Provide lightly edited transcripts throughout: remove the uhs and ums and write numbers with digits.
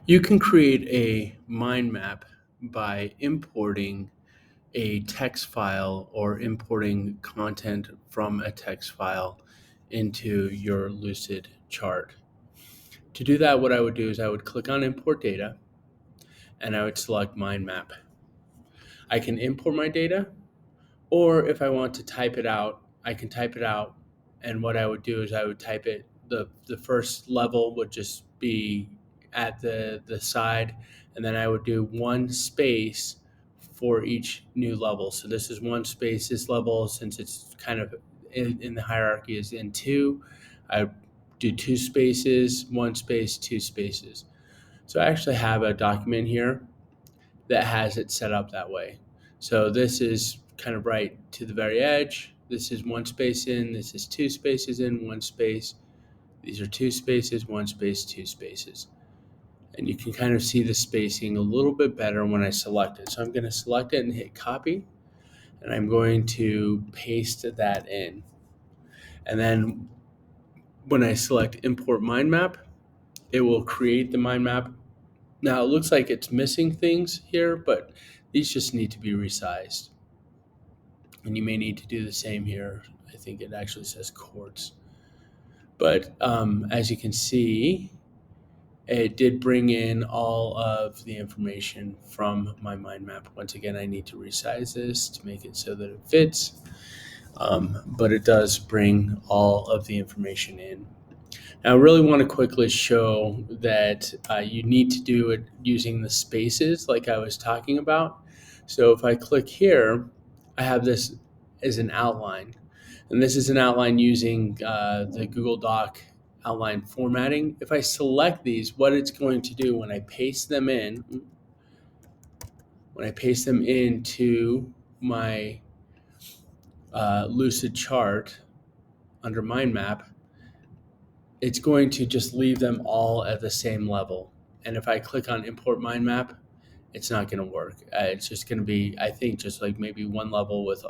You can create a mind map by importing a text file or importing content from a text file into your Lucid chart. To do that, what I would do is I would click on import data and I would select mind map. I can import my data, or if I want to type it out, I can type it out. And what I would do is I would type it, the first level would just be at the side, and then I would do one space for each new level. So this is one space, this level, since it's kind of in the hierarchy is in two, I do two spaces, one space, two spaces. So I actually have a document here that has it set up that way. So this is kind of right to the very edge. This is one space in, this is two spaces in, one space. These are two spaces, one space, two spaces. And you can kind of see the spacing a little bit better when I select it. So I'm going to select it and hit copy, and I'm going to paste that in. And then when I select import mind map, it will create the mind map. Now it looks like it's missing things here, but these just need to be resized. And you may need to do the same here. I think it actually says quartz. But as you can see, it did bring in all of the information from my mind map. Once again, I need to resize this to make it so that it fits. But it does bring all of the information in. Now, I really want to quickly show that you need to do it using the spaces like I was talking about. So if I click here, I have this as an outline. And this is an outline using the Google Doc outline formatting. If I select these, what it's going to do when I paste them into my Lucid chart under mind map, it's going to just leave them all at the same level. And if I click on import mind map, it's not going to work. It's just going to be, I think, just like maybe one level with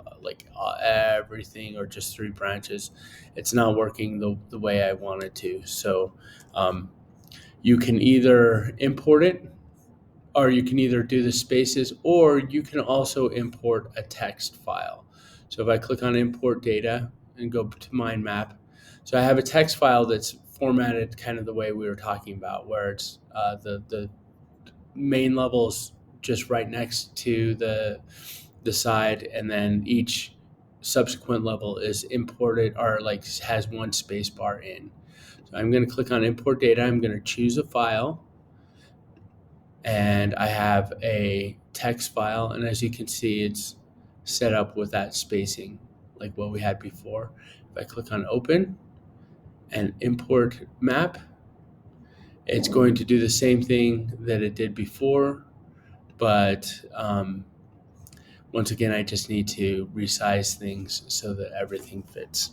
everything, or just three branches. It's not working the way I want it to. So um, you can either import it, or you can either do the spaces, or you can also import a text file. So if I click on import data and go to mind map, so I have a text file that's formatted kind of the way we were talking about, where it's the main levels just right next to the side, and then each subsequent level is imported, or like has one space bar in. So I'm going to click on import data. I'm going to choose a file, and I have a text file, and as you can see, it's set up with that spacing like what we had before. If I click on open and import map, it's going to do the same thing that it did before, but once again, I just need to resize things so that everything fits.